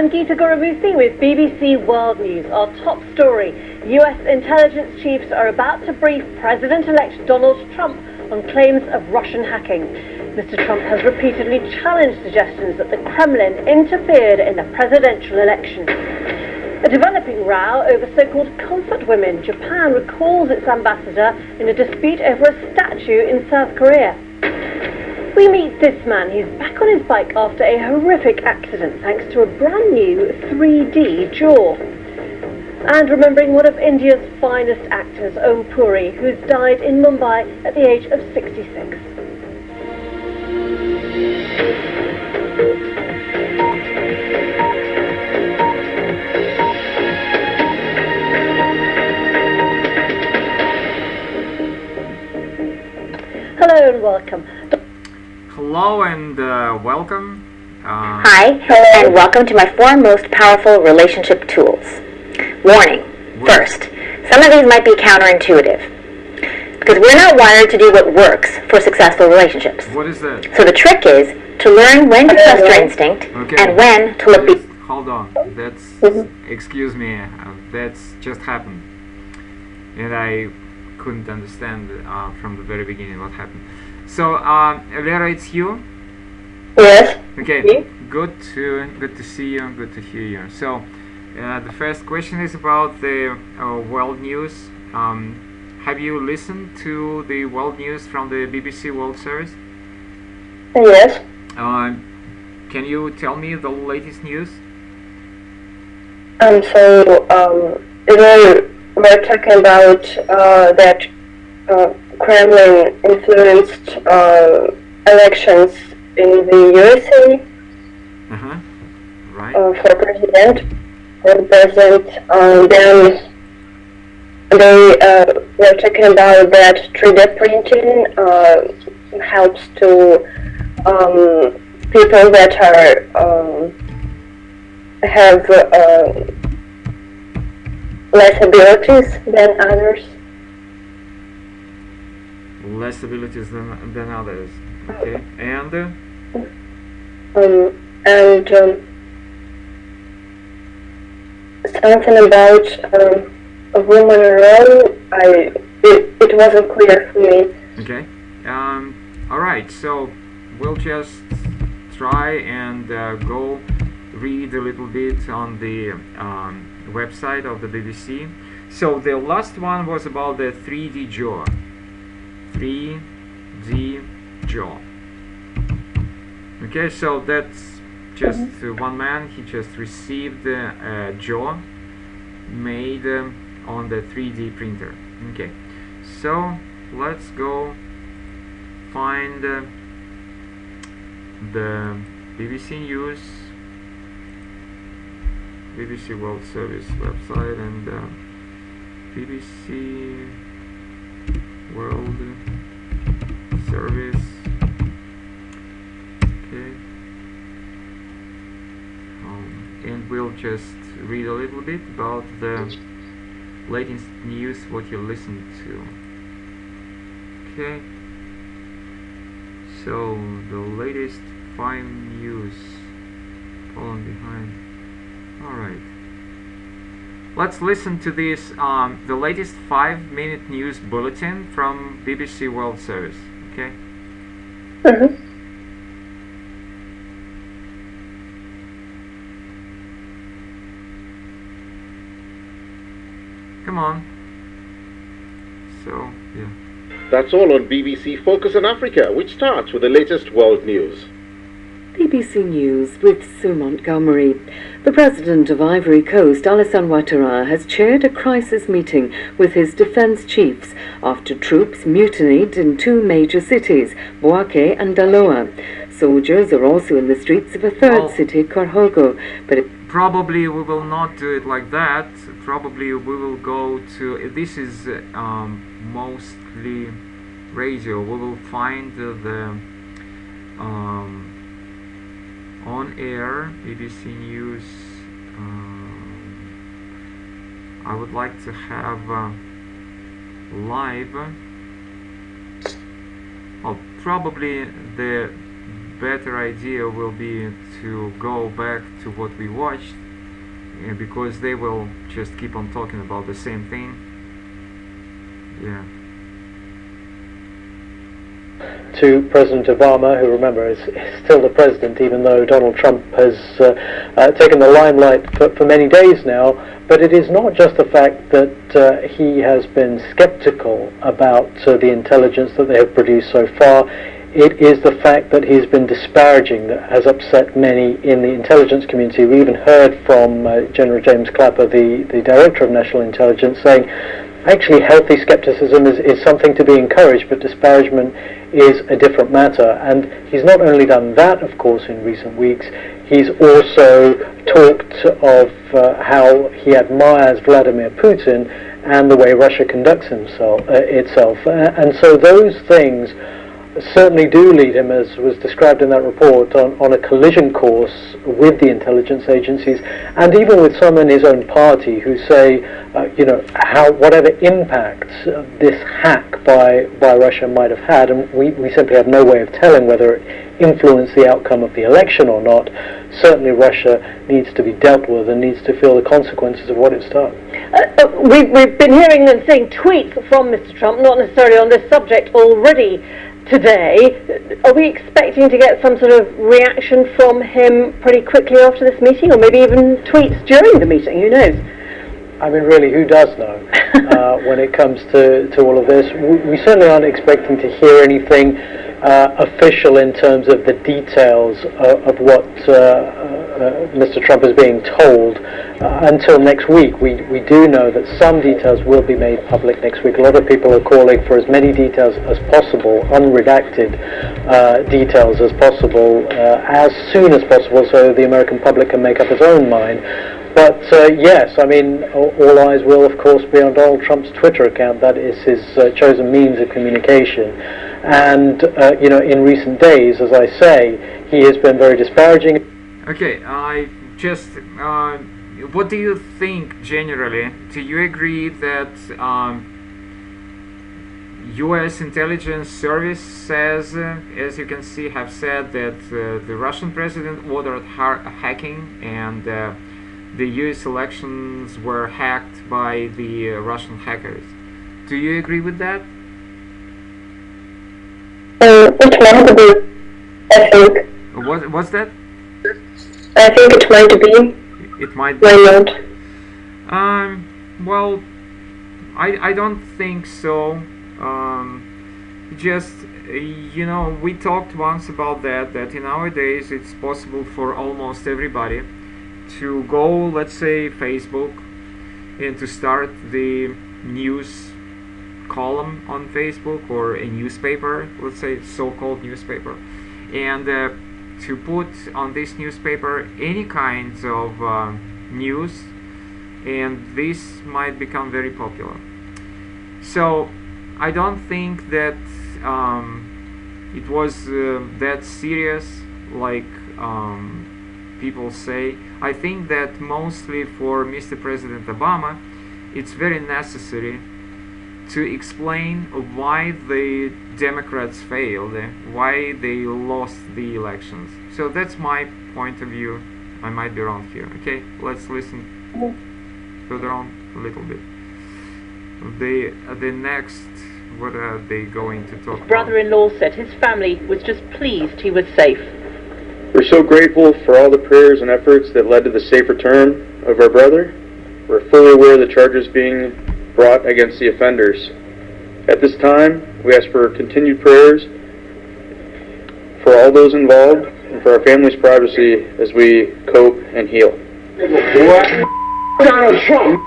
I'm Geeta Gurumuthi with BBC World News. Our top story, US intelligence chiefs are about to brief President-elect Donald Trump on claims of Russian hacking. Mr. Trump has repeatedly challenged suggestions that the Kremlin interfered in the presidential election. A developing row over so-called comfort women. Japan recalls its ambassador in a dispute over a statue in South Korea. We meet this man. He's back on his bike after a horrific accident thanks to a brand new 3D jaw. And remembering one of India's finest actors, Om Puri, who's died in Mumbai at the age of 66. Hello and welcome. Hello and welcome. Hi, and welcome to my 4 most powerful relationship tools. Warning, first, some of these might be counterintuitive, because we're not wired to do what works for successful relationships. What is that? So the trick is to learn when to trust your instinct and when to look Hold on, that's, excuse me, that's just happened. And I couldn't understand from the very beginning what happened. So, Vera, it's you? Yes. Okay, good to see you, good to hear you. So, the first question is about the world news. Have you listened to the world news from the BBC World Service? Yes. Can you tell me the latest news? We're talking about that Kremlin influenced elections in the USA Right. For president. Then they were talking about that 3D printing helps to people that are have less abilities than others. Less abilities than others. Okay. And something about a woman role. It wasn't clear for me. okay. All right. So we'll just try and go read a little bit on the website of the BBC. So the last one was about the 3D jaw. 3D jaw. Okay, so that's just one man. He just received a jaw made on the 3D printer. Okay, so let's go find the BBC News, BBC World Service website, and BBC World Service. Okay, and we'll just read a little bit about the latest news, what you listened to. Okay, so the latest 5 news falling behind. Alright, let's listen to this, the latest 5-minute news bulletin from BBC World Service. Okay? Come on. So, yeah. That's all on BBC Focus on Africa, which starts with the latest world news. BBC News with Sue Montgomery. The President of Ivory Coast, Alassane Ouattara, has chaired a crisis meeting with his defence chiefs after troops mutinied in 2 major cities, Bouaké and Daloa. Soldiers are also in the streets of a third city, Korhogo, but probably we will not do it like that. Probably we will go to, this is mostly radio. We will find the on-air BBC News. I would like to have live. Well, probably the better idea will be to go back to what we watched, because they will just keep on talking about the same thing. Yeah. To President Obama, who, remember, is still the president, even though Donald Trump has taken the limelight for many days now. But it is not just the fact that he has been skeptical about the intelligence that they have produced so far. It is the fact that he's been disparaging that has upset many in the intelligence community. We even heard from General James Clapper, the Director of National Intelligence, saying actually healthy skepticism is something to be encouraged, but disparagement is a different matter. And he's not only done that, of course, in recent weeks, he's also talked of how he admires Vladimir Putin and the way Russia conducts itself. And so those things certainly do lead him, as was described in that report, on a collision course with the intelligence agencies, and even with some in his own party who say, whatever impact this hack by Russia might have had, and we simply have no way of telling whether it influenced the outcome of the election or not. Certainly Russia needs to be dealt with and needs to feel the consequences of what it's done. We've been hearing and seeing tweets from Mr. Trump, not necessarily on this subject already today. Are we expecting to get some sort of reaction from him pretty quickly after this meeting, or maybe even tweets during the meeting? Who knows? I mean, really, who does know when it comes to all of this? We certainly aren't expecting to hear anything official in terms of the details of what Mr. Trump is being told until next week. We do know that some details will be made public next week. A lot of people are calling for as many details as possible, unredacted details as possible, as soon as possible, so the American public can make up its own mind. But yes, I mean, all eyes will, of course, be on Donald Trump's Twitter account. That is his chosen means of communication. And, in recent days, as I say, he has been very disparaging. Okay, I just, what do you think generally? Do you agree that U.S. intelligence service says, as you can see, have said that the Russian president ordered hacking, and the U.S. elections were hacked by the Russian hackers? Do you agree with that? It might be, I think. What's that? I think it might be. It might be. Why not? Well, I don't think so. Just, we talked once about that in nowadays it's possible for almost everybody to go, let's say, Facebook, and to start the news column on Facebook, or a newspaper, let's say so-called newspaper, and to put on this newspaper any kinds of news, and this might become very popular. So I don't think that it was that serious like people say. I think that mostly for Mr. President Obama, it's very necessary to explain why the Democrats failed, why they lost the elections. So that's my point of view. I might be wrong here. Okay, let's listen further on a little bit. The next, what are they going to talk about? Brother-in-law said his family was just pleased he was safe. We're so grateful for all the prayers and efforts that led to the safe return of our brother. We're fully aware of the charges being brought against the offenders. At this time, we ask for continued prayers for all those involved and for our family's privacy as we cope and heal. Donald Trump!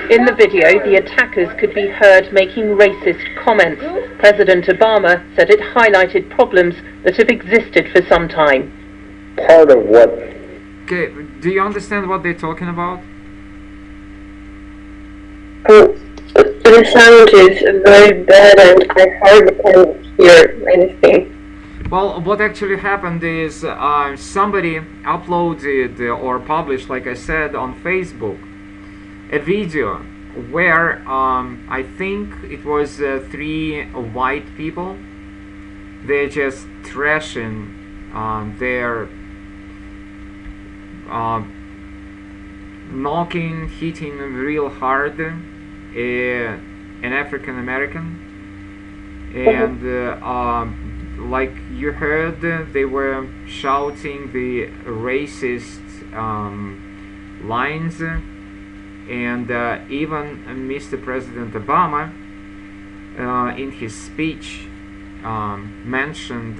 In the video, the attackers could be heard making racist comments. President Obama said it highlighted problems that have existed for some time. Part of what? Okay, do you understand what they're talking about? The sound is very bad and I hardly can hear anything. Well, what actually happened is somebody uploaded or published, like I said, on Facebook, a video where I think it was 3 white people they're just trashing their knocking, hitting real hard an African American, and like you heard, they were shouting the racist lines, and even Mr. President Obama in his speech mentioned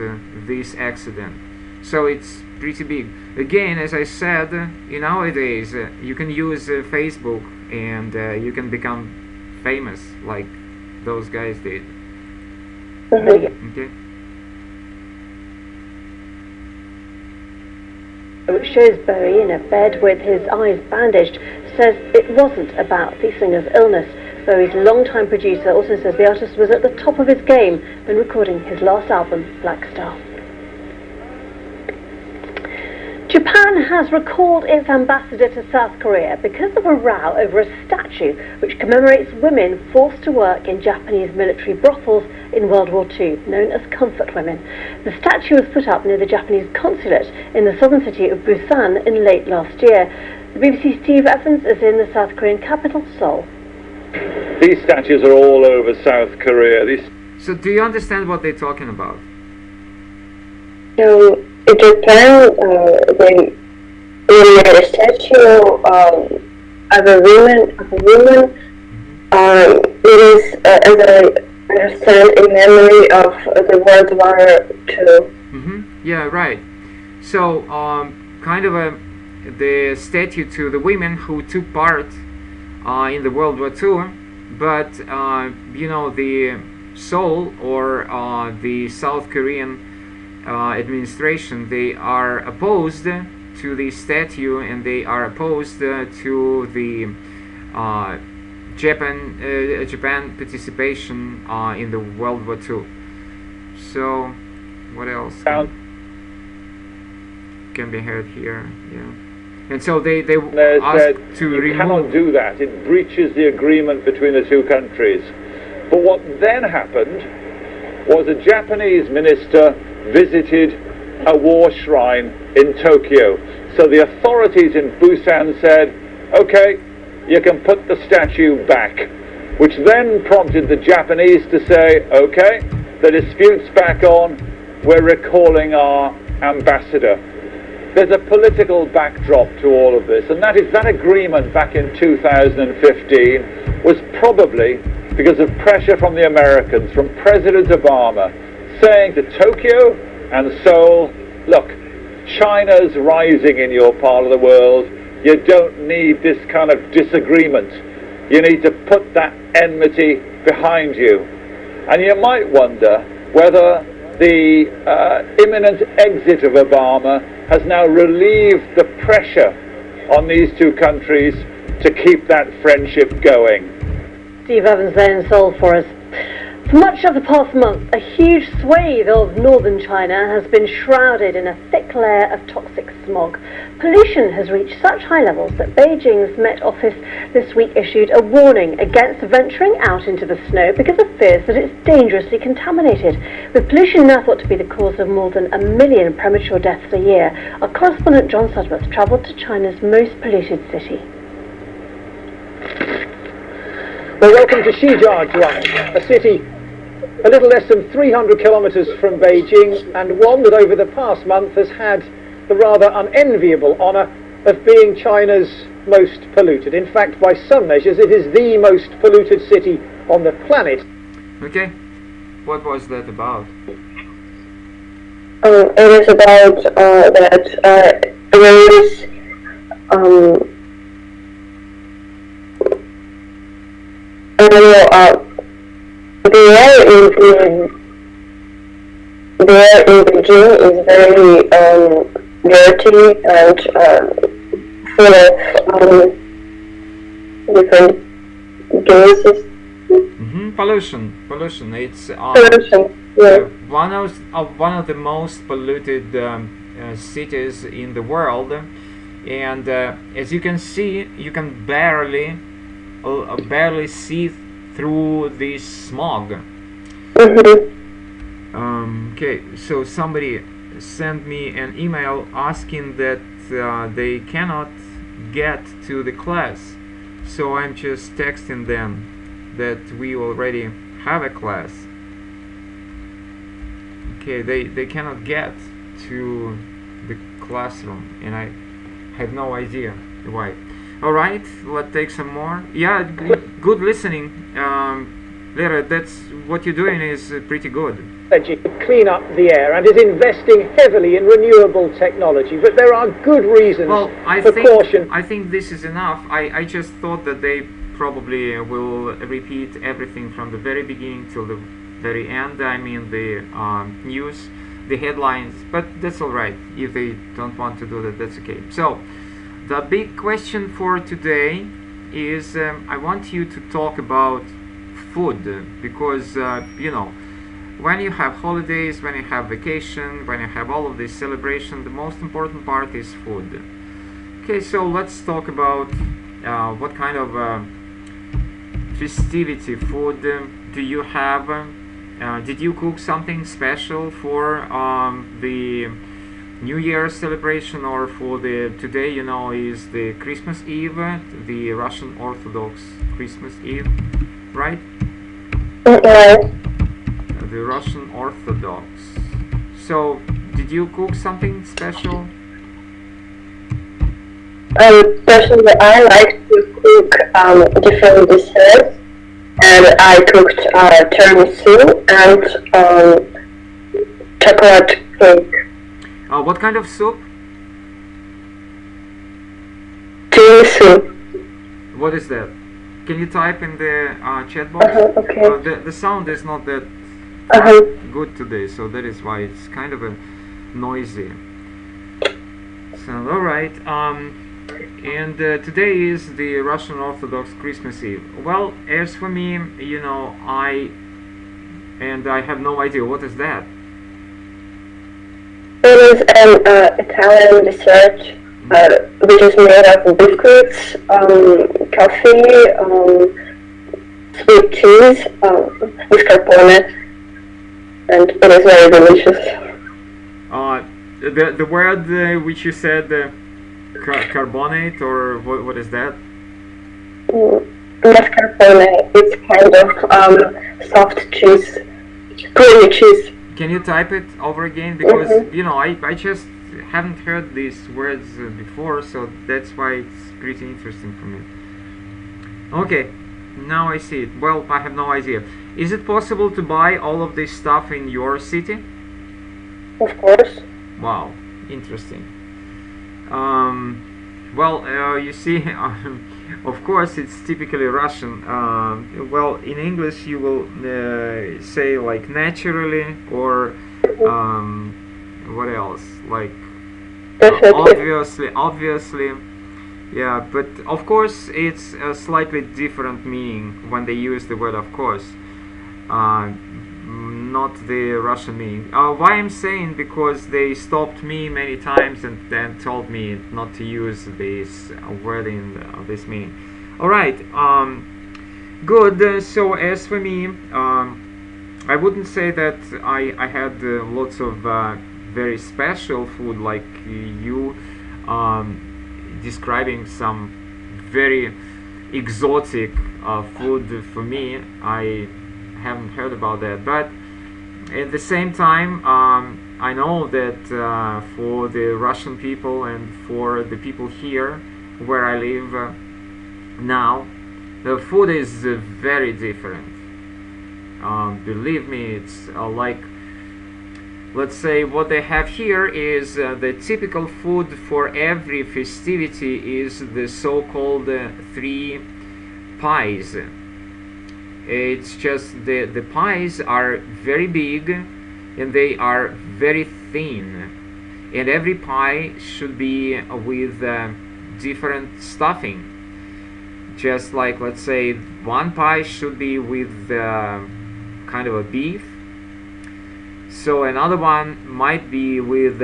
this accident. So it's pretty big. Again, as I said, nowadays you can use Facebook and you can become famous like those guys did. Okay. It shows Bowie in a bed with his eyes bandaged, says it wasn't about the singer's illness. Bowie's longtime producer also says the artist was at the top of his game when recording his last album, Black Star. Japan has recalled its ambassador to South Korea because of a row over a statue which commemorates women forced to work in Japanese military brothels in World War II, known as comfort women. The statue was put up near the Japanese consulate in the southern city of Busan in late last year. The BBC's Steve Evans is in the South Korean capital, Seoul. These statues are all over South Korea. So do you understand what they're talking about? So in Japan, they made a statue of a woman. It is, as I understand, in memory of the World War II. Yeah, right. So kind of the statue to the women who took part in the World War II, but the Seoul or the South Korean administration, they are opposed to the statue, and they are opposed to the Japan participation in the World War II. So what else can be heard here? Yeah. And so they asked to remove. You cannot do that. It breaches the agreement between the two countries. But what then happened was a Japanese minister visited a war shrine in Tokyo. So the authorities in Busan said, okay, you can put the statue back, which then prompted the Japanese to say, okay, the dispute's back on, we're recalling our ambassador. There's a political backdrop to all of this, and that is that agreement back in 2015 was probably because of pressure from the Americans, from President Obama, saying to Tokyo and Seoul, look, China's rising in your part of the world, you don't need this kind of disagreement. You need to put that enmity behind you. And you might wonder whether the imminent exit of Obama has now relieved the pressure on these two countries to keep that friendship going. Steve Evans there in Seoul for us. For much of the past month, a huge swathe of northern China has been shrouded in a thick layer of toxic smog. Pollution has reached such high levels that Beijing's Met Office this week issued a warning against venturing out into the snow because of fears that it's dangerously contaminated. With pollution now thought to be the cause of more than 1 million premature deaths a year, our correspondent John Sudworth travelled to China's most polluted city. Well, welcome to Shijiazhuang, a city a little less than 300 kilometres from Beijing, and one that over the past month has had the rather unenviable honour of being China's most polluted. In fact, by some measures, it is the most polluted city on the planet. Okay, what was that about? It is about that there is the air in Beijing is very dirty and full of different gases. Pollution. It's pollution. Yeah. One of the most polluted cities in the world, and as you can see, you can barely see through this smog. Okay, so somebody sent me an email asking that they cannot get to the class, so I'm just texting them that we already have a class. Okay, they cannot get to the classroom, and I have no idea why. Alright, let's take some more. Yeah, good listening. Lera, that's what you're doing is pretty good. To clean up the air and is investing heavily in renewable technology, but there are good reasons for caution. I think this is enough. I just thought that they probably will repeat everything from the very beginning till the very end. I mean the news, the headlines, but that's alright. If they don't want to do that, that's okay. So the big question for today is I want you to talk about food, because you know, when you have holidays, when you have vacation, when you have all of this celebration, the most important part is food. Okay, so let's talk about what kind of festivity food do you have. Did you cook something special for the New Year's celebration, or for the today, you know, is the Christmas Eve, the Russian Orthodox Christmas Eve, right? The Russian Orthodox. So, did you cook something special? Personally, I like to cook different desserts, and I cooked tiramisu and chocolate cake. What kind of soup? Tiramisu. What is that? Can you type in the chat box? Okay. The sound is not that good today, so that is why it's kind of a noisy. So, alright, and today is the Russian Orthodox Christmas Eve. Well, as for me, you know, I have no idea what is that. It is an Italian dessert which is made of biscuits, coffee, sweet cheese, mascarpone, and it is very delicious. The word which you said, carbonate, or what is that? Mascarpone, it's kind of soft cheese, creamy cheese. Can you type it over again? Because you know, I just haven't heard these words before, so that's why it's pretty interesting for me. Okay, now I see it. Well, I have no idea. Is it possible to buy all of this stuff in your city? Of course. Wow, interesting. Well, you see, of course, it's typically Russian. Well, in English, you will say like naturally, or what else? Like obviously, yeah. But of course, it's a slightly different meaning when they use the word "of course," not the Russian meaning. Why I'm saying, because they stopped me many times and then told me not to use this word in this meaning. Alright, good. So as for me, I wouldn't say that I had lots of very special food like you describing some very exotic food. For me, I haven't heard about that, but at the same time, I know that for the Russian people and for the people here where I live now, the food is very different. Believe me, it's like, let's say what they have here is the typical food for every festivity is the so-called 3 pies. It's just the pies are very big and they are very thin, and every pie should be with different stuffing. Just like, let's say, one pie should be with kind of a beef, so another one might be with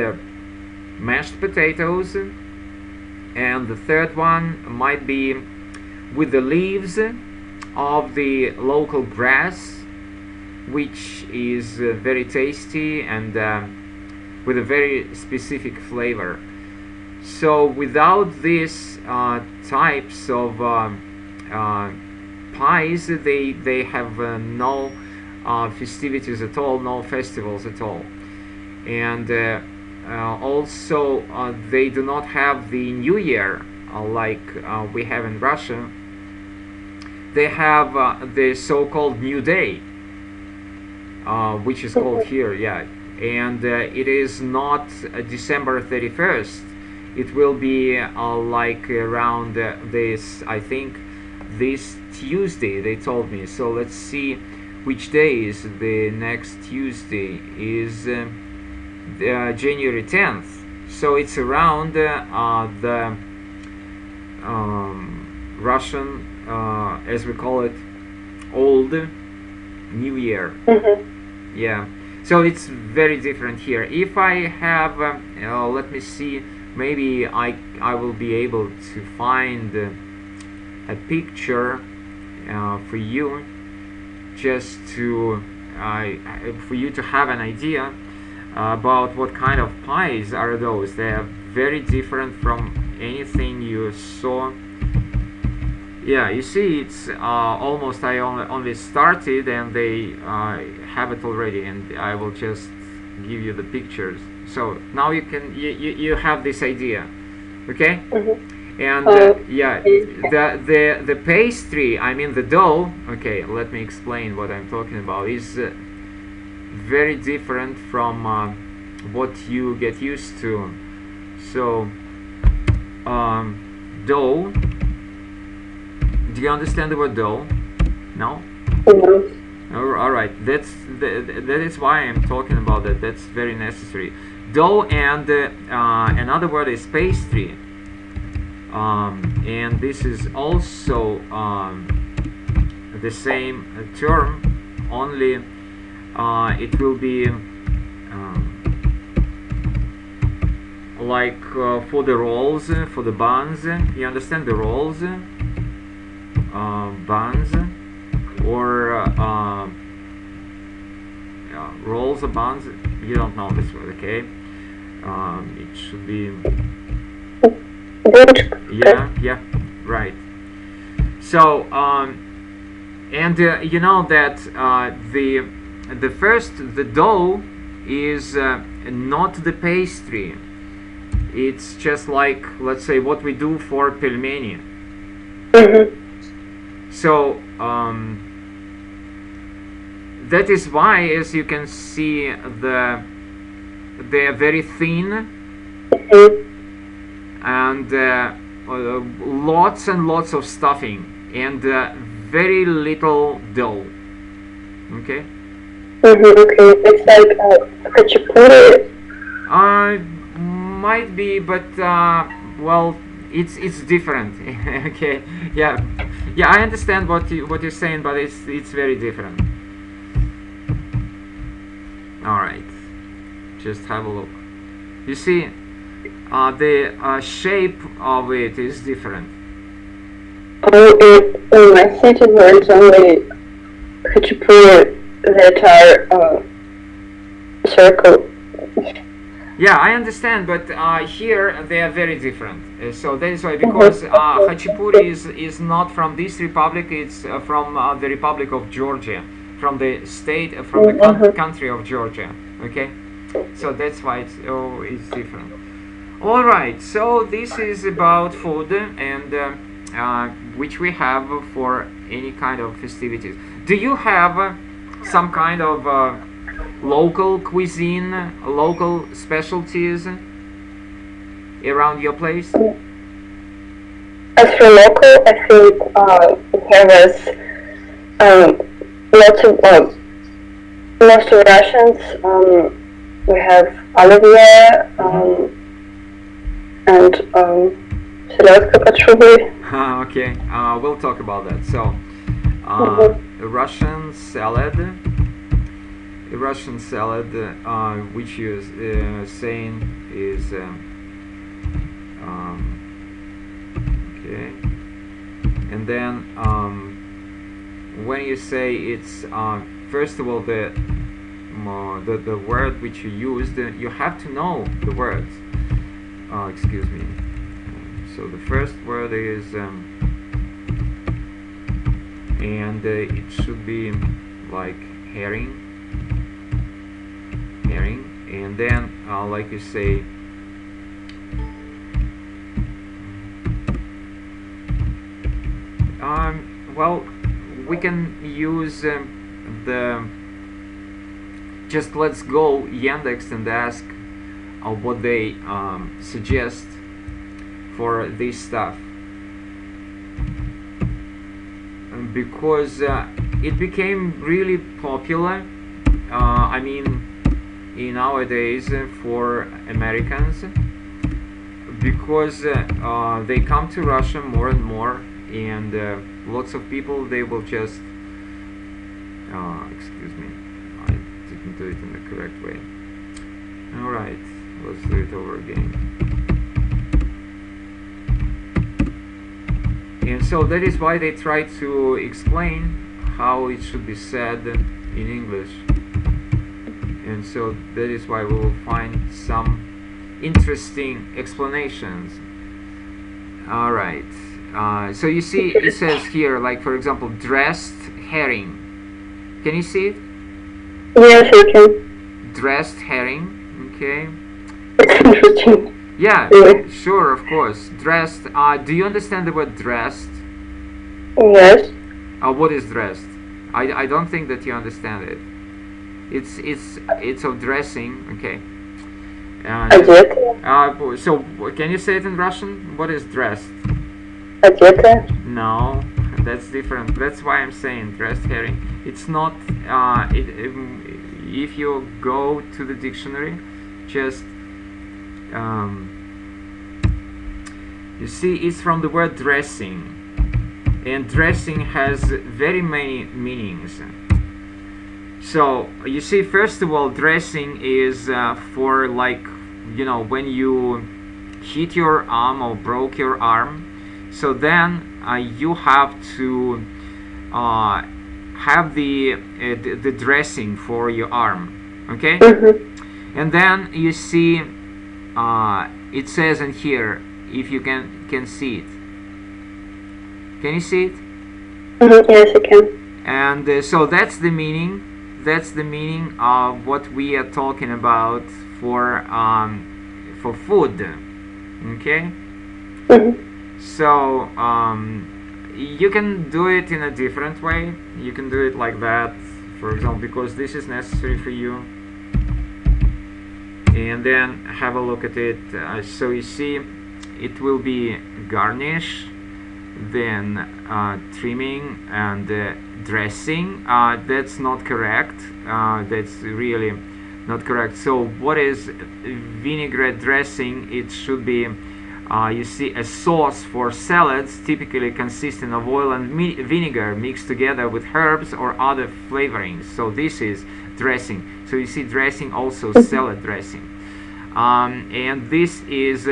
mashed potatoes, and the third one might be with the leaves of the local grass, which is very tasty and with a very specific flavor. So without these types of pies, they have no festivities at all, no festivals at all. And also they do not have the New Year like we have in Russia. They have the so-called New Day, which is called here, yeah. And it is not December 31st. It will be like around this, I think, this Tuesday, they told me. So let's see which day is the next Tuesday. Is January 10th. So it's around the Russian, as we call it, Old New Year. Yeah. So it's very different here. If I have, let me see, maybe I will be able to find a picture for you, just to for you to have an idea about what kind of pies are those. They are very different from anything you saw. Yeah, you see, it's almost, I only started and they have it already, and I will just give you the pictures. So now you can you have this idea, okay? And yeah, the pastry, I mean the dough. Okay, let me explain what I'm talking about. Is very different from what you get used to. So dough. Do you understand the word dough? No? All right. That is why I'm talking about that. That's very necessary. Dough, and another word is pastry. And this is also the same term, only it will be like for the rolls, for the buns. You understand the rolls? Buns, or rolls or buns. You don't know this word, okay? It should be, yeah, right. So and you know that the dough is not the pastry. It's just like, let's say, what we do for pelmeni. So that is why, as you can see, they are very thin, and lots and lots of stuffing, and very little dough. Okay. Okay, it's like khachapuri. Might be, but well, it's different. Okay. Yeah, I understand what you're saying, but it's very different. All right, just have a look. You see, the shape of it is different. Oh, in my city there's only khachapuri that are circle. Yeah, I understand, but here they are very different. So that is why, because khachapuri is not from this republic; it's from the Republic of Georgia, from the state, from the country of Georgia. Okay, so that's why it's different. All right, so this is about food, and which we have for any kind of festivities. Do you have some kind of local cuisine, local specialties around your place? As for local, I think we have lots of Russians. We have Olivia and Seledka Patrubli. Okay, we'll talk about that. So, Russian salad. Russian salad, which you're saying is okay, and then when you say it's first of all, the word which you used, you have to know the words. Excuse me. So the first word is, and it should be like herring, and then like you say, well, we can use just let's go Yandex and ask what they suggest for this stuff, because it became really popular. I mean, in nowadays for Americans, because they come to Russia more and more, and lots of people, they will just excuse me, I didn't do it in the correct way. Alright, let's do it over again. And so that is why they try to explain how it should be said in English. And so that is why we will find some interesting explanations. Alright, so you see it says here, like for example, dressed herring. Can you see it? Yes, I can. Dressed herring, okay. It's interesting. Yeah, Yeah. sure, of course. Dressed, do you understand the word dressed? Yes. What is dressed? I don't think that you understand it. It's of dressing, okay. Одета. So can you say it in Russian? What is dressed? Одета. No, that's different. That's why I'm saying dressed herring. It's not. If you go to the dictionary, just you see, it's from the word dressing, and dressing has very many meanings. So you see, first of all, dressing is for, like, you know, when you hit your arm or broke your arm. So then you have to have the dressing for your arm, okay? Mm-hmm. And then you see it says in here, if you can see it. Can you see it? Mm-hmm. Yes, I can. And so that's the meaning. That's the meaning of what we are talking about for food, okay? Mm-hmm. So you can do it in a different way. You can do it like that, for example, because this is necessary for you. And then have a look at it. So you see, it will be garnish, then trimming, and dressing. That's not correct. That's really not correct. So what is vinaigrette dressing? It should be, you see, a sauce for salads, typically consisting of oil and vinegar mixed together with herbs or other flavorings. So this is dressing. So you see, dressing also salad dressing. And this is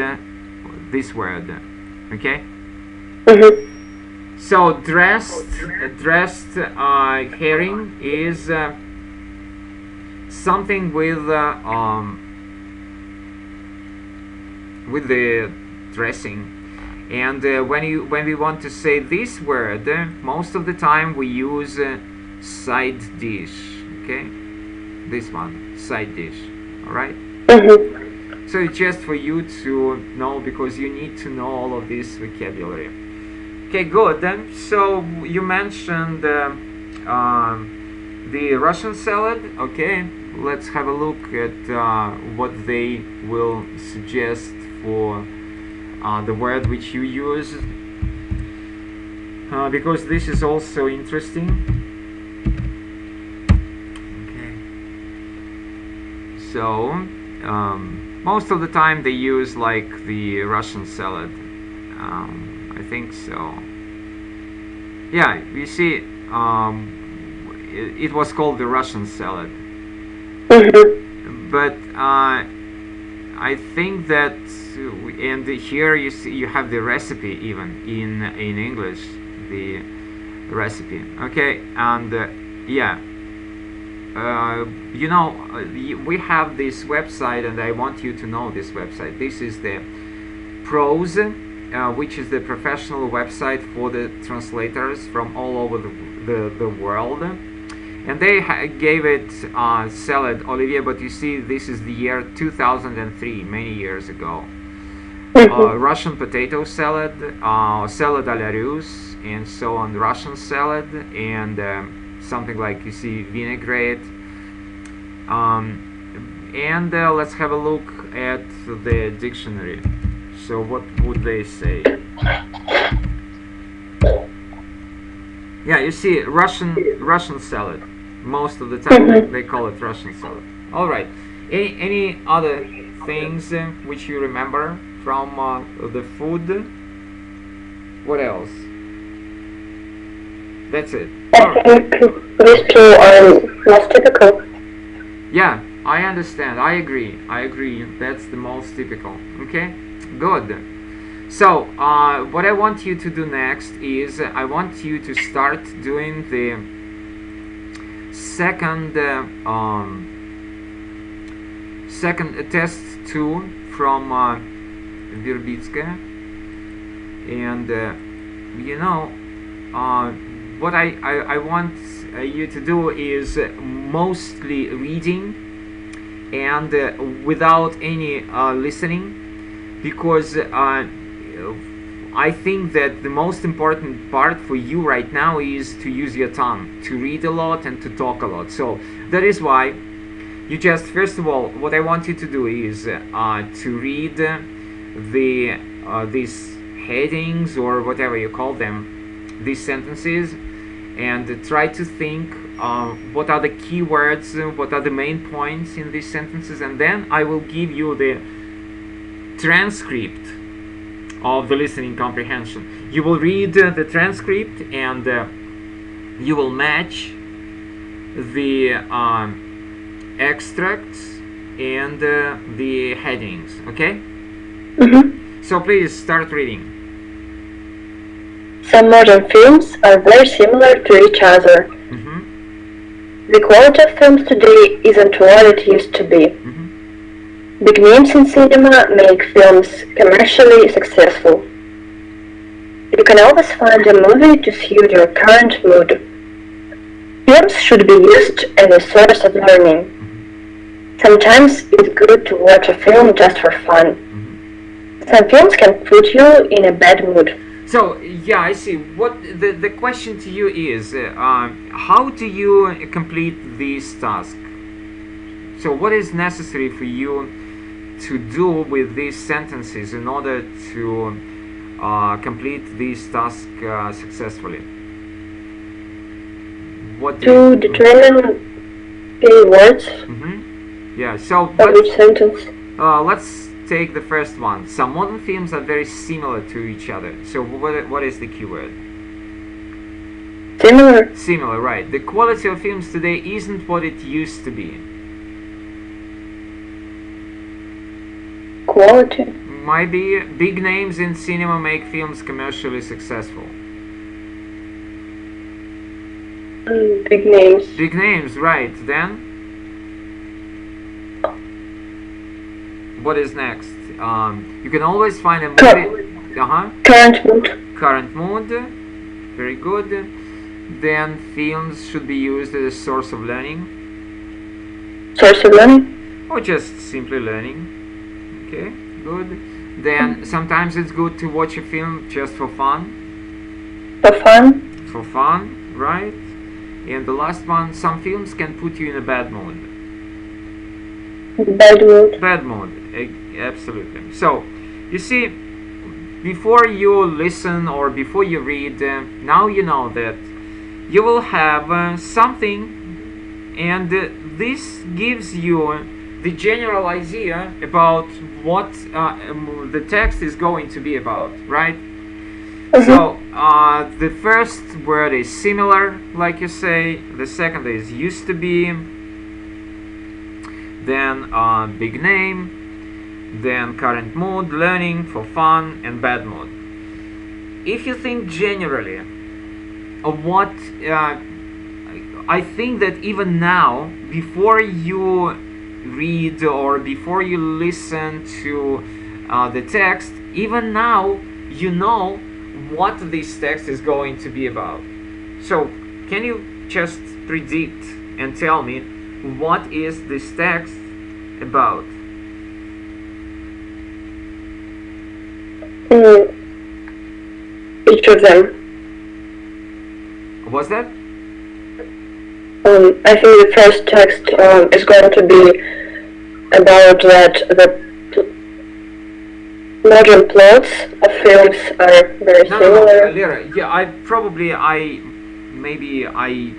this word, okay? Mm-hmm. So dressed herring is something with the dressing. And when we want to say this word, most of the time we use side dish, okay? This one, side dish, all right? Mm-hmm. So it's just for you to know, because you need to know all of this vocabulary. Okay, good. So you mentioned the Russian salad. Okay, let's have a look at what they will suggest for the word which you use, because this is also interesting. Okay. So most of the time they use like the Russian salad. I think so. Yeah, you see, it was called the Russian salad. Mm-hmm. But I think that, and here you see, you have the recipe even in English, the recipe. Okay, and yeah, you know, we have this website, and I want you to know this website. This is the Pros, which is the professional website for the translators from all over the world. And they gave it salad Olivier, but you see, this is the year 2003, many years ago. Russian potato salad, salad a la Russe, and so on, Russian salad, and something like, you see, vinaigrette. And let's have a look at the dictionary. So what would they say? Yeah, you see, Russian salad. Most of the time they call it Russian salad. All right. Any other things which you remember from the food? What else? That's it. I think these two are most typical. Yeah, I understand. I agree. That's the most typical. Okay, good. So what I want you to do next is I want you to start doing the second test 2 from Verbitska, and you know, what I want you to do is mostly reading and without any listening, because I think that the most important part for you right now is to use your tongue, to read a lot and to talk a lot. So that is why you just, first of all, what I want you to do is to read these headings, or whatever you call them, these sentences, and try to think what are the key words, what are the main points in these sentences, and then I will give you the transcript of the listening comprehension. You will read the transcript, and you will match the extracts and the headings. Okay? So please start reading. Some modern films are very similar to each other. The quality of films today isn't what it used to be. Big names in cinema make films commercially successful. You can always find a movie to suit your current mood. Films should be used as a source of learning. Sometimes it's good to watch a film just for fun. Some films can put you in a bad mood. So, yeah, I see. What the question to you is, how do you complete this task? So what is necessary for you to do with these sentences in order to complete this task successfully? What to determine the words. Yeah, so each sentence. Let's take the first one. Some modern films are very similar to each other. So what is the keyword? Similar. Similar, right. The quality of films today isn't what it used to be. Quality. Might be. Big names in cinema make films commercially successful. Big names. Big names, right. Then what is next? You can always find a movie. Current mood. Current mood. Very good. Then films should be used as a source of learning. Source of learning? Or just simply learning. Okay, good. Then sometimes it's good to watch a film just for fun. For fun? For fun, right? And the last one, some films can put you in a bad mood. Bad mood. Bad mood, absolutely. So, you see, before you listen or before you read, now you know that you will have something, and this gives you the general idea about what the text is going to be about, right? So, the first word is similar, like you say. The second is used to be. Then big name. Then current mood, learning, for fun, and bad mood. If you think generally of what I think that even now, before you read or before you listen to the text, even now you know what this text is going to be about. So can you just predict and tell me what is this text about? Each of them. What's that? I think the first text is going to be about that the modern plots of films are very similar. Lera, yeah, maybe I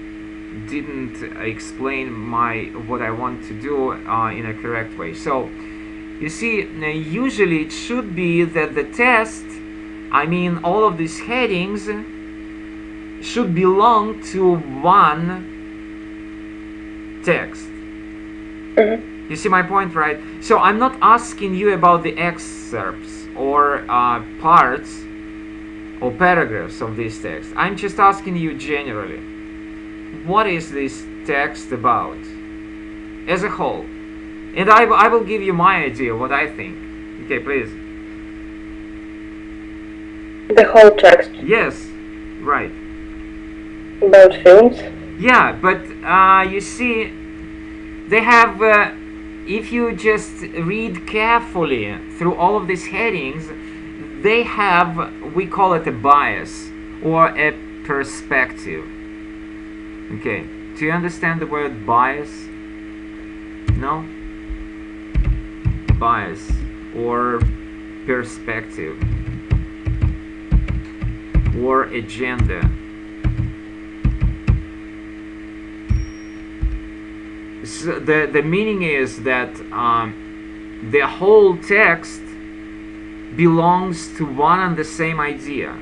didn't explain what I want to do in a correct way. So you see, usually it should be that the test, I mean all of these headings, should belong to one text. You see my point, right? So I'm not asking you about the excerpts or parts or paragraphs of this text. I'm just asking you generally, what is this text about as a whole? And I will give you my idea, what I think. Okay, please. The whole text? Yes, right. About films? Yeah, but you see, they have, if you just read carefully through all of these headings, they have, we call it a bias or a perspective. Okay, do you understand the word bias? No? Bias or perspective or agenda. So the meaning is that the whole text belongs to one and the same idea.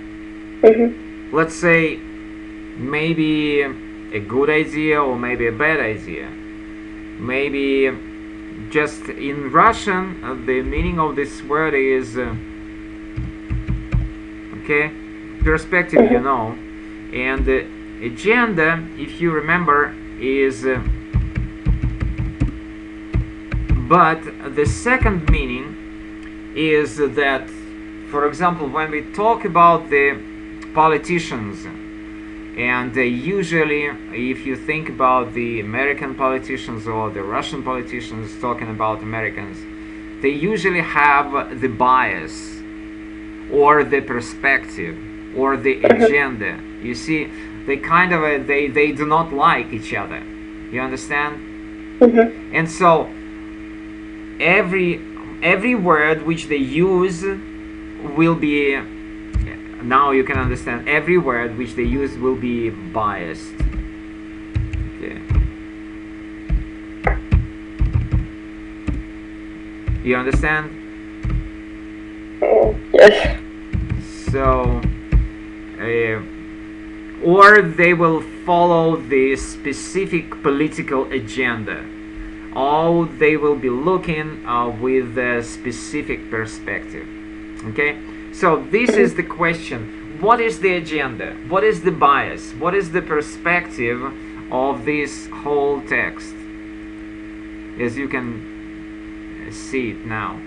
Let's say maybe a good idea or maybe a bad idea. Maybe just in Russian the meaning of this word is okay, perspective, you know, and agenda, if you remember, is but the second meaning is that, for example, when we talk about the politicians, and usually if you think about the American politicians or the Russian politicians talking about Americans, they usually have the bias or the perspective or the agenda. You see, they kind of they do not like each other. You understand? And so every word which they use will be, now you can understand, every word which they use will be biased. Okay. You understand? Yes. So or they will follow the specific political agenda. Or they will be looking with a specific perspective. Okay? So this is the question. What is the agenda? What is the bias? What is the perspective of this whole text? As you can see it now.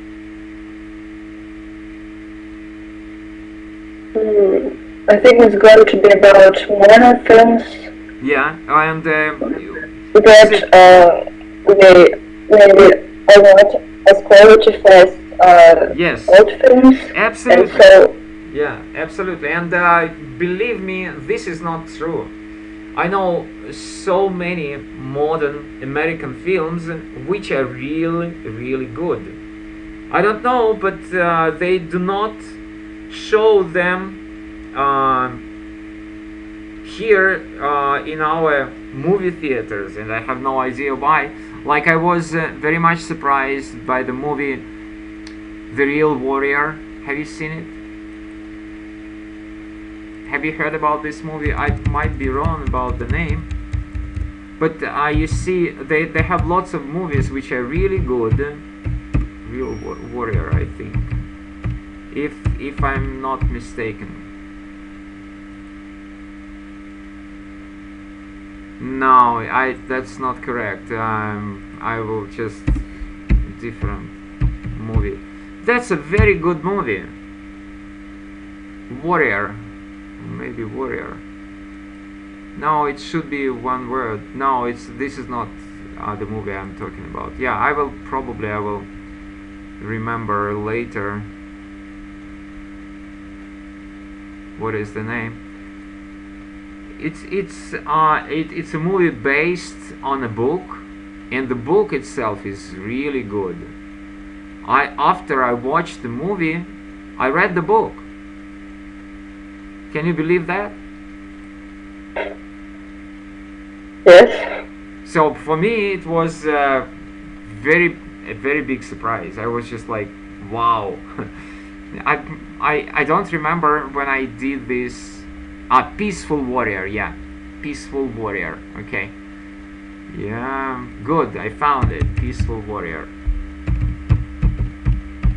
I think it's going to be about modern films. Yeah, and that maybe are not as quality fast yes, old films. Absolutely. And so, yeah, absolutely. And believe me, this is not true. I know so many modern American films which are really, really good. I don't know, but they do not show them here in our movie theaters, and I have no idea why. Like, I was very much surprised by the movie The Real Warrior. Have you seen it? Have you heard about this movie? I might be wrong about the name, but you see, they have lots of movies which are really good. Real Warrior, I think, if I'm not mistaken. No, that's not correct. I will just different movie. That's a very good movie. Warrior, maybe Warrior. No, it should be one word. No, this is not the movie I'm talking about. Yeah, I will remember later. What is the name? It's a movie based on a book, and the book itself is really good. After I watched the movie, I read the book. Can you believe that? Yes. So for me, it was a very big surprise. I was just like, wow. I don't remember when I did this. Peaceful Warrior, yeah. Peaceful Warrior, okay. Yeah, good, I found it. Peaceful Warrior.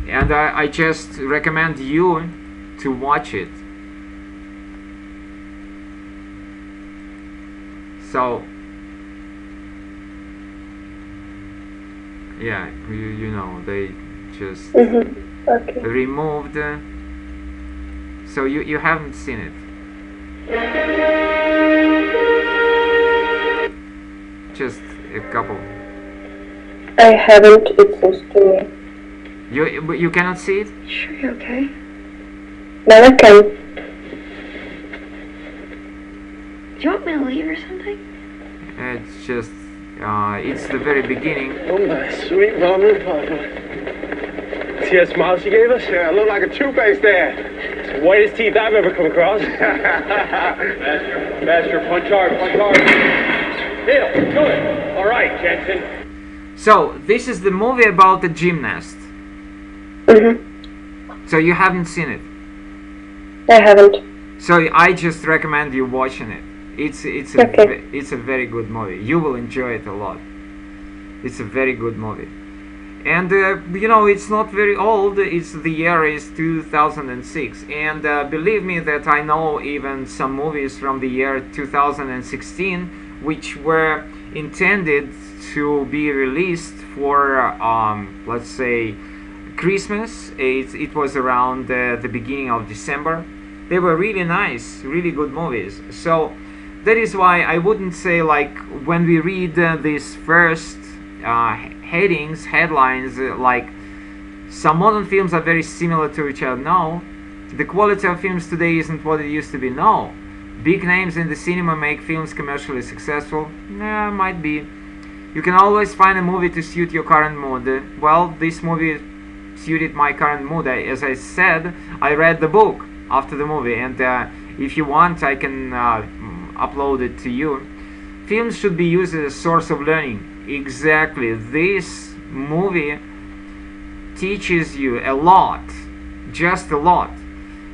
And I just recommend you to watch it. So, yeah, you know, they just okay. removed. So you haven't seen it. Just a couple. I haven't, it seems to me. You cannot see it? Sure, you're okay. No, I can. Do you want me to leave or something? It's just, it's the very beginning. Oh my sweet mama and papa. See that smile she gave us? Yeah, look like a toothpaste there. It's the whitest teeth I've ever come across. Master, punch hard, punch hard. Deal, good. All right, Jensen. So, this is the movie about the gymnast. So you haven't seen it? I haven't. So I just recommend you watching it. It's a very good movie. You will enjoy it a lot. It's a very good movie. And you know, it's not very old. The year is 2006, and believe me that I know even some movies from the year 2016 which were intended to be released for let's say Christmas. It was around the beginning of December. They were really nice, really good movies. So that is why I wouldn't say, like, when we read these first headlines, like some modern films are very similar to each other. No, the quality of films today isn't what it used to be. No, big names in the cinema make films commercially successful. Nah, might be. You can always find a movie to suit your current mood. Well, this movie suited my current mood. As I said, I read the book after the movie, and if you want, I can upload it to you. Films should be used as a source of learning. Exactly. This movie teaches you a lot, just a lot.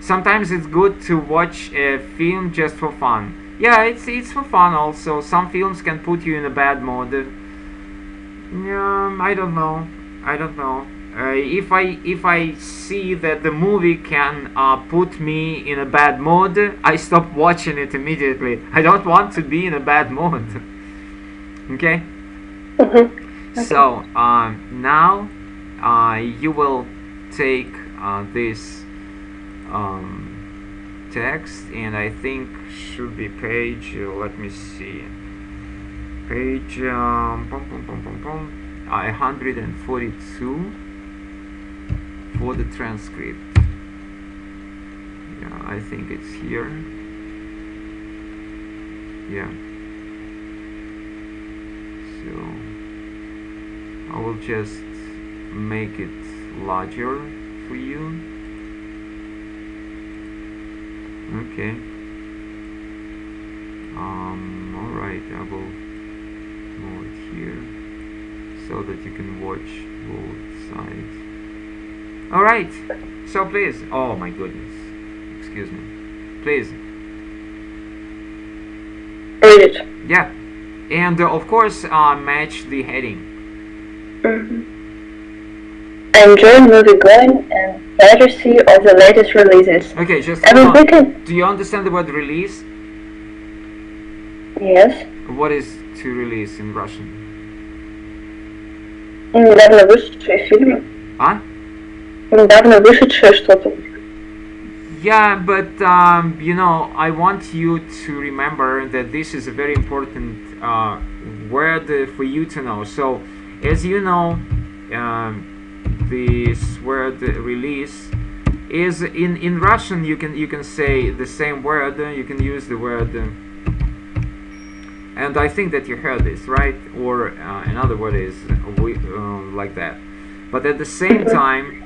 Sometimes it's good to watch a film just for fun. Yeah, it's for fun also. Some films can put you in a bad mood. I don't know. If I see that the movie can put me in a bad mood, I stop watching it immediately. I don't want to be in a bad mood. Okay? Okay. So now you will take this text, and I think should be page, let me see, page 142 for the transcript. Yeah, I think it's here. Yeah. So I will just make it larger for you. Okay. Alright, I will move it here so that you can watch both sides. Alright, so please, oh my goodness, excuse me, please. Read it. Yeah, and of course match the heading. I enjoy movie-going and literacy of the latest releases. Okay, just every hold on. weekend. Do you understand the word release? Yes. What is to release in Russian? Недавно вышедшие фильмы. А? Недавно вышедшее что-то. Yeah, but you know, I want you to remember that this is a very important word for you to know. So, as you know, this word release is in Russian. You can say the same word. You can use the word, and I think that you heard this, right? Or another word is like that. But at the same time,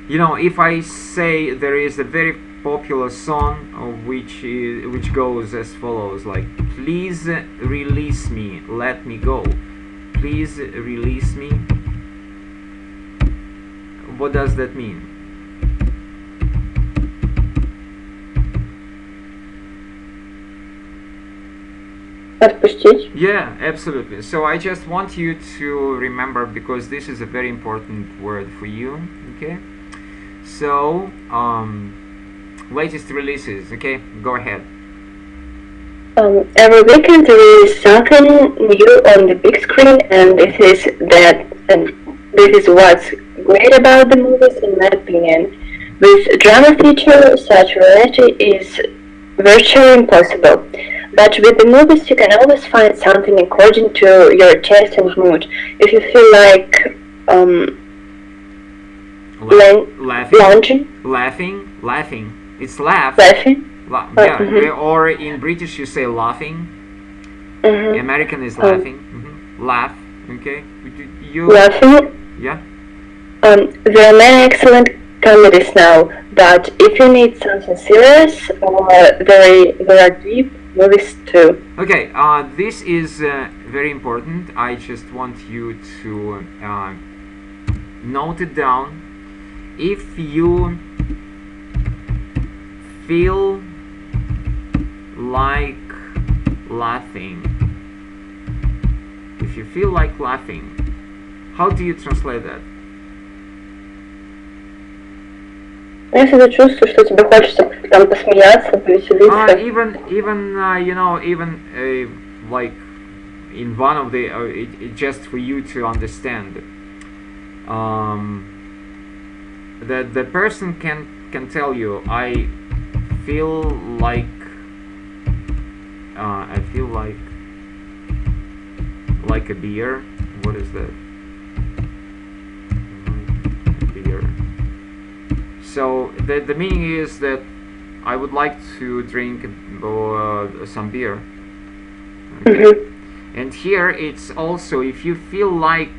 you know, if I say there is a very popular song which goes as follows, like, please release me, let me go. Please release me. What does that mean? Отпустить? Yeah, absolutely. So I just want you to remember, because this is a very important word for you. Okay. So, latest releases. Okay, go ahead. Every weekend there is something new on the big screen, and this is what's great about the movies, in my opinion. With drama theater, such variety is virtually impossible. But with the movies, you can always find something according to your taste and mood. If you feel like Laughing. It's laugh. Laughing? Yeah, or in British you say laughing. American is laughing. Laugh. Okay. Laughing? Yeah. There are many excellent comedies now, but if you need something serious, there are deep movies too. Okay, this is very important. I just want you to note it down. If you feel like laughing, how do you translate that? Если ты чувствуешь, что тебе хочется там посмеяться, повеселиться. Even like in one of the just for you to understand that the person can tell you, I feel like a beer. What is that? Beer. So the meaning is that I would like to drink some beer. Okay. And here it's also, if you feel like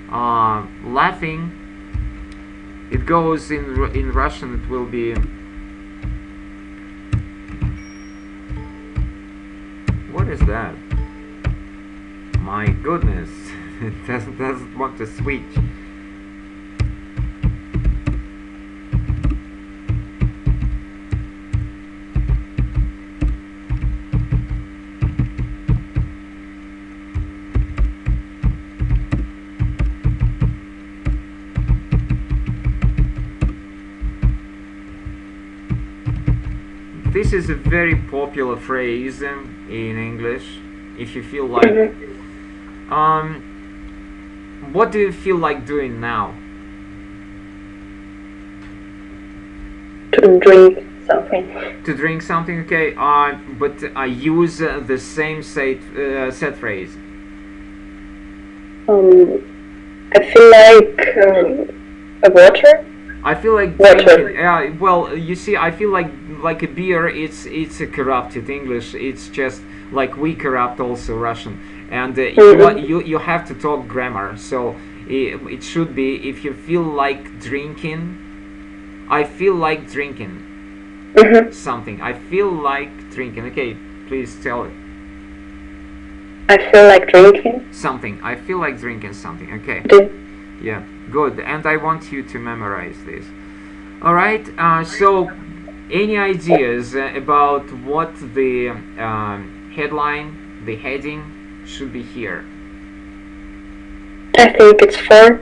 laughing, it goes in Russian. It will be, what is that? My goodness, it doesn't want to switch. This is a very popular phrase in English. If you feel like, what do you feel like doing now? To drink something. To drink something, okay. But I use the same set phrase. I feel like water. I feel like drinking. Well, you see, I feel like a beer. It's a corrupted English. It's just like we corrupt also Russian, and you have to talk grammar. So it should be, if you feel like drinking. I feel like drinking something. I feel like drinking. Okay, please tell it. I feel like drinking something. I feel like drinking something. Okay. Yeah, good. And I want you to memorize this. All right. So, any ideas about what the headline, the heading should be here? I think it's fun.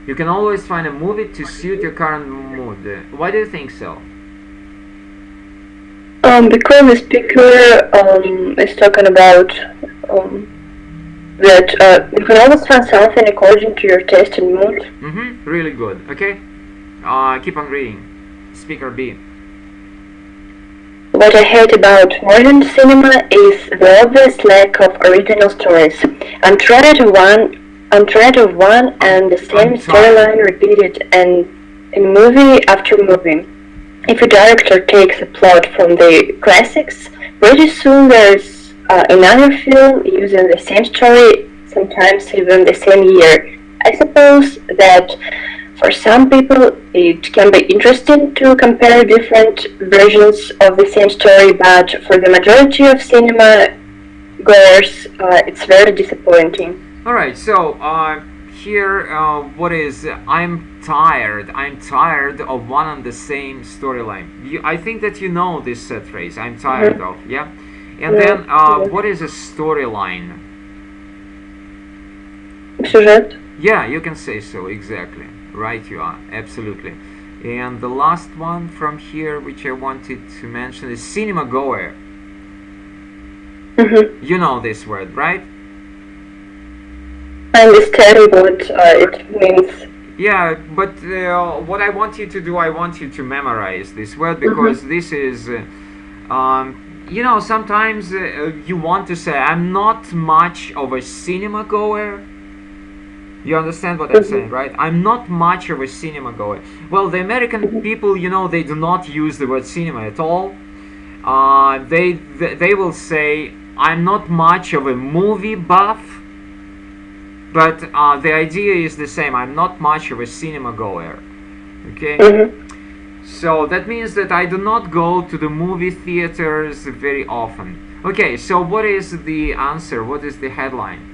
You can always find a movie to suit your current mood. Why do you think so? Because the speaker is talking about that you can always find something according to your taste and mood. Really good. Okay. Keep on reading. Speaker B. What I hate about modern cinema is the obvious lack of original stories. I'm tired of one and the same storyline repeated in movie after movie. If a director takes a plot from the classics, pretty soon there's another film using the same story, sometimes even the same year. I suppose that for some people it can be interesting to compare different versions of the same story, but for the majority of cinema goers, it's very disappointing. Alright, so here what is I'm tired of one and the same storyline. I think that you know this phrase, I'm tired of, yeah? And then what is a storyline? Сюжет. Yeah, you can say so, exactly. Right, you are, absolutely. And the last one from here which I wanted to mention is cinema goer. You know this word, right? I understand what it means. Yeah, but what I want you to do, I want you to memorize this word, because this is, you know, sometimes you want to say, I'm not much of a cinema goer. You understand what I'm saying, right? I'm not much of a cinema goer. Well, the American people, you know, they do not use the word cinema at all. They will say, I'm not much of a movie buff. But the idea is the same. I'm not much of a cinema goer. Okay? So that means that I do not go to the movie theaters very often. Okay, so what is the answer? What is the headline?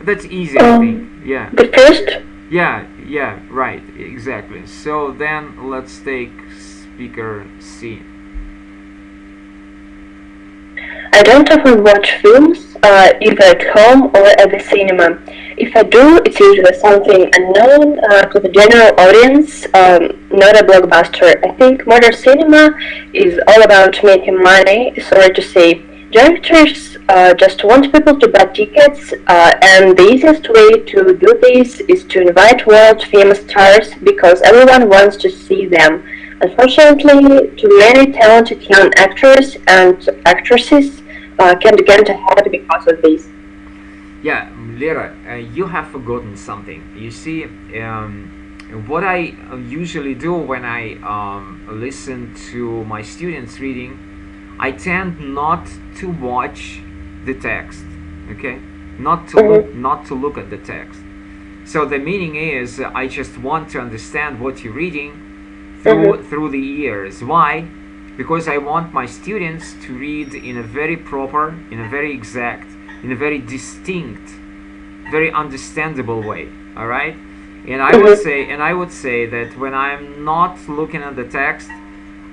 That's easy, I think. Yeah. The first? Yeah, right, exactly. So then let's take speaker C. I don't often watch films, either at home or at the cinema. If I do, it's usually something unknown to the general audience, not a blockbuster. I think modern cinema is all about making money, sorry to say. Directors just want people to buy tickets, and the easiest way to do this is to invite world-famous stars because everyone wants to see them. Unfortunately, too many talented young actors and actresses can't get ahead because of this. Yeah, Lera, you have forgotten something. You see, what I usually do when I listen to my students reading, I tend not to watch the text, okay? Not to look at the text. So the meaning is, I just want to understand what you're reading through the ears. Why? Because I want my students to read in a very proper, in a very exact, in a very distinct, very understandable way. All right? And I would say that when I'm not looking at the text,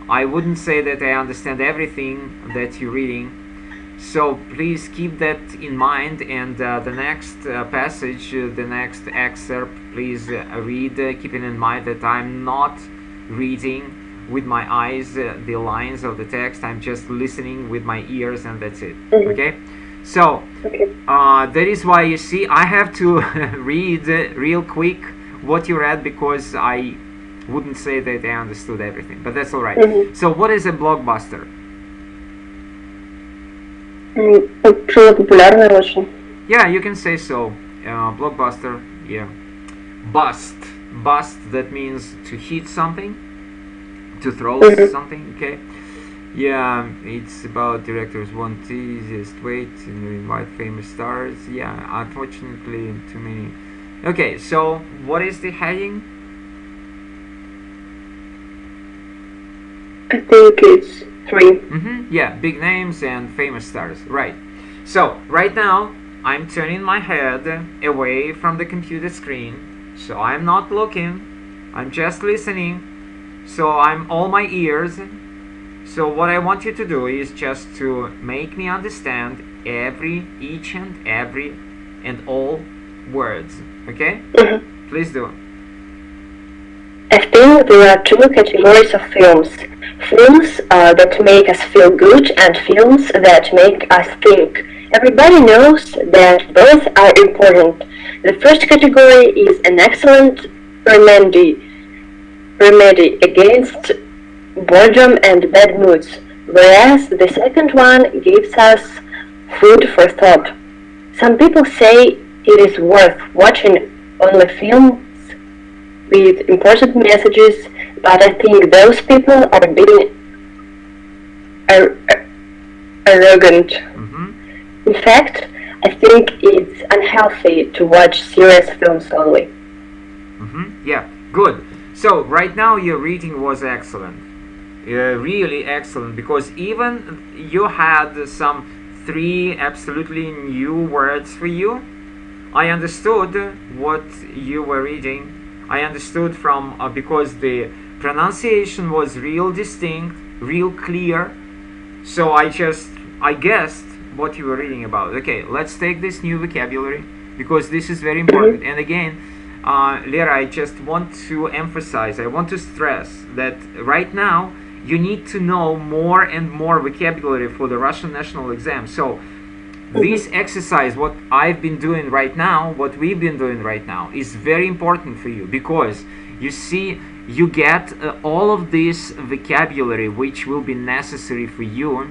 I wouldn't say that I understand everything that you're reading. So please keep that in mind, and the next passage, the next excerpt, please read, keeping in mind that I'm not reading with my eyes the lines of the text. I'm just listening with my ears, and that's it. Okay? So that is why, you see, I have to read real quick what you read, because I wouldn't say that I understood everything, but that's all right. So what is a blockbuster? Yeah, you can say so. Blockbuster, yeah. Bust, that means to hit something, to throw something, okay? Yeah, it's about directors want the easiest way to invite famous stars. Yeah, unfortunately, too many. Okay, so what is the heading? I think it's 3. Yeah, big names and famous stars, right. So, right now, I'm turning my head away from the computer screen, so I'm not looking, I'm just listening, so I'm all my ears. So what I want you to do is just to make me understand each and all words, okay? Please do. I think there are 2 categories of films. films that make us feel good and films that make us think. Everybody knows that both are important. The first category is an excellent remedy against boredom and bad moods, whereas the second one gives us food for thought. Some people say it is worth watching only films with important messages, but I think those people are being arrogant. In fact, I think it's unhealthy to watch serious films only. Yeah, good. So right now your reading was excellent, really excellent, because even you had some 3 absolutely new words for you. I understood what you were reading. I understood from because the pronunciation was real distinct, real clear. So I guessed what you were reading about. Okay, let's take this new vocabulary because this is very important. And again, Lera, I just want to emphasize, I want to stress that right now you need to know more and more vocabulary for the Russian national exam. So this exercise, what I've been doing right now, what we've been doing right now, is very important for you because you see, you get all of this vocabulary which will be necessary for you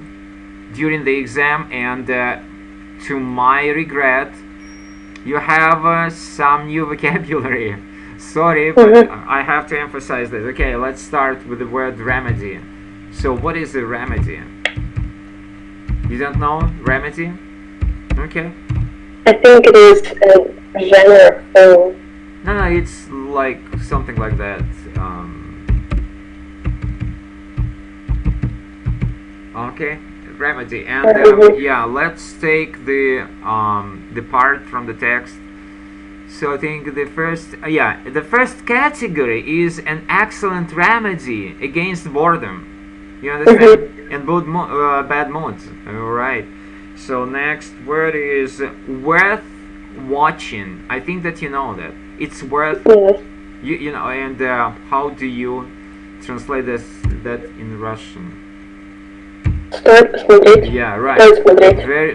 during the exam, and to my regret, you have some new vocabulary. Sorry, but I have to emphasize this. Okay, let's start with the word remedy. So what is a remedy? You don't know remedy? Okay. I think it is a genre film. No, it's like something like that. Okay, remedy. And yeah, let's take the part from the text. So I think the first category is an excellent remedy against boredom. You understand? And bad moods. All right. So next word is worth watching. I think that you know that it's worth. You know. And how do you translate that in Russian? Yeah, right.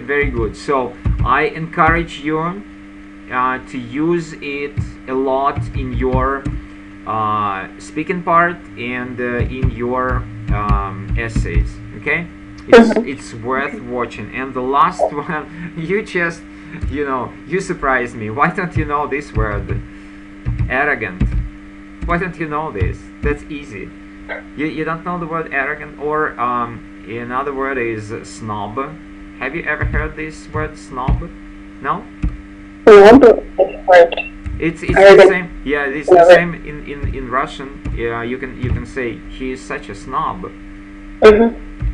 Very good. So I encourage you to use it a lot in your speaking part and in your essays. Okay, it's worth watching. And the last one, you just, you surprised me. Why don't you know this word? Arrogant. Why don't you know this? That's easy. You don't know the word arrogant? Or another word is snob. Have you ever heard this word snob? No? It's the same. Yeah, it's the same in Russian. Yeah, you can say he is such a snob.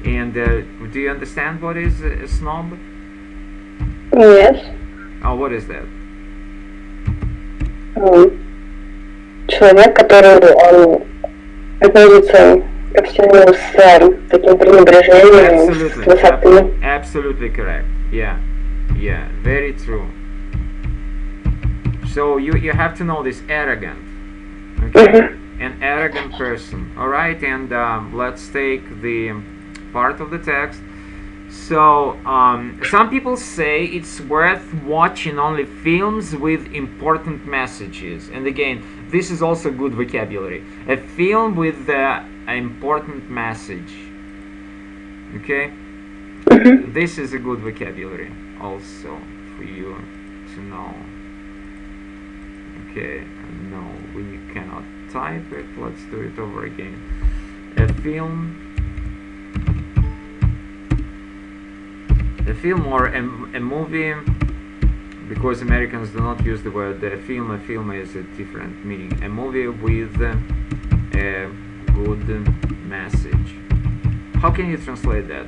And do you understand what is a snob? Yes. Oh, what is that? Человек, который относится ко всему с таким пренебрежением, с высоты. Absolutely correct. Yeah, very true. So you have to know this arrogant. Okay, an arrogant person. All right, and let's take the part of the text. So some people say it's worth watching only films with important messages. And again, this is also good vocabulary. A film with an important message. Okay? This is a good vocabulary also for you to know. Okay, no, we cannot type it. Let's do it over again. A film or a movie, because Americans do not use the word film. A film is a different meaning. A movie with a good message. How can you translate that?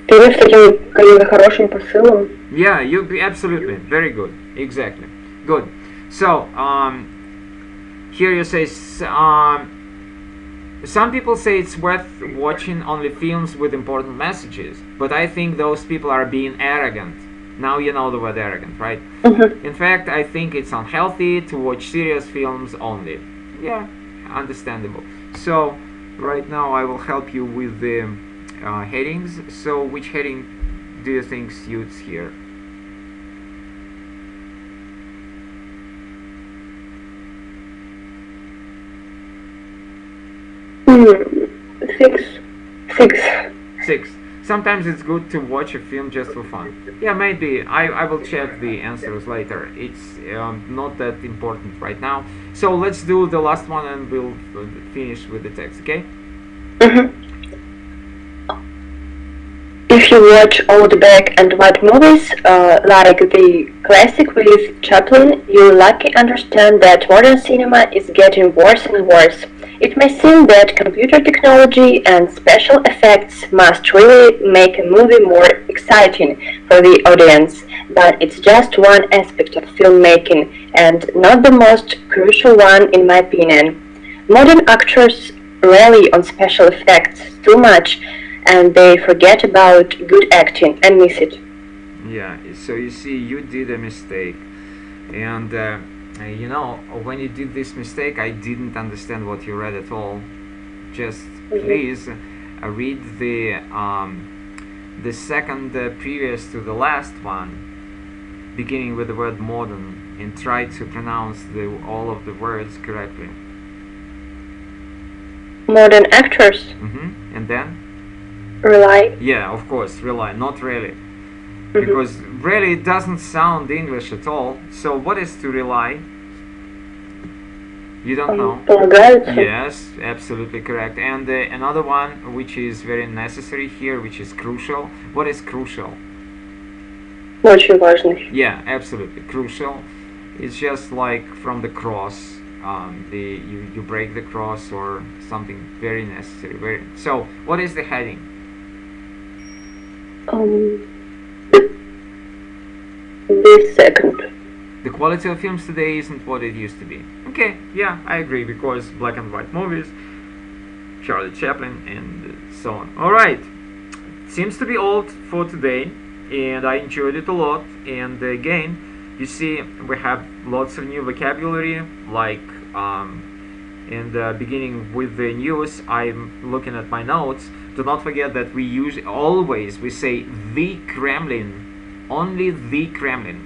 Фильм с таким каким-то хорошим посылом. Yeah, absolutely, very good, exactly, good. So here you say some people say it's worth watching only films with important messages, but I think those people are being arrogant. Now you know the word arrogant, right? In fact, I think it's unhealthy to watch serious films only. yeah, understandable. So right now I will help you with the headings. So which heading do you think suits here? Six. Sometimes it's good to watch a film just for fun. Yeah, maybe. I will check the answers later. It's not that important right now. So let's do the last one and we'll finish with the text, okay? If you watch old black and white movies, like the classic with Chaplin, you'll likely understand that modern cinema is getting worse and worse. It may seem that computer technology and special effects must really make a movie more exciting for the audience, but it's just one aspect of filmmaking and not the most crucial one in my opinion. Modern actors rely on special effects too much and they forget about good acting and miss it. Yeah, so you see, you did a mistake, and you know, when you did this mistake, I didn't understand what you read at all. Just please read the second previous to the last one, beginning with the word modern, and try to pronounce all of the words correctly. Modern actors. And then? Rely. Yeah, of course, rely, not really. Because really it doesn't sound English at all. So what is to rely? You don't know? Yes, absolutely correct. And another one which is very necessary here, which is crucial. What is crucial? Очень важный. Yeah, absolutely crucial. It's just like from the cross. You break the cross or something very necessary. So what is the heading? This second. The quality of films today isn't what it used to be. Okay, yeah, I agree, because black and white movies, Charlie Chaplin, and so on. Alright, seems to be all for today, and I enjoyed it a lot. And again, you see, we have lots of new vocabulary, like and beginning with the news, I'm looking at my notes. Do not forget that we say the Kremlin, only the Kremlin.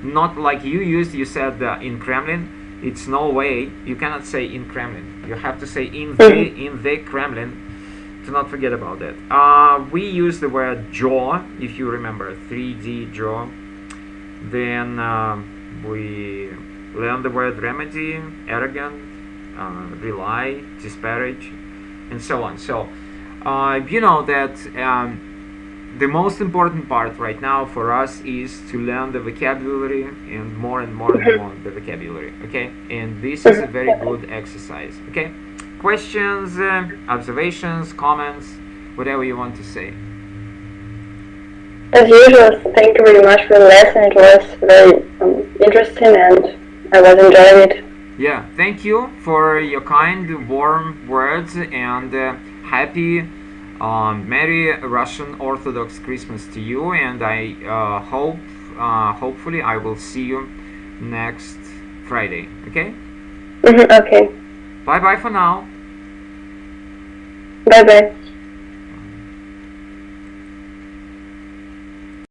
Not like you said in Kremlin. It's no way, you cannot say in Kremlin. You have to say in the Kremlin. Do not forget about that. We use the word jaw, if you remember, 3D jaw. Then we learn the word remedy, arrogant, rely, disparage, and so on. So you know that the most important part right now for us is to learn the vocabulary and more the vocabulary, okay? And this is a very good exercise, okay? Questions, observations, comments, whatever you want to say. As usual, thank you very much for the lesson. It was very interesting and I was enjoying it. Yeah, thank you for your kind, warm words, and happy Merry Russian Orthodox Christmas to you, and I hopefully I will see you next Friday, okay? Okay. Bye bye for now. Bye bye.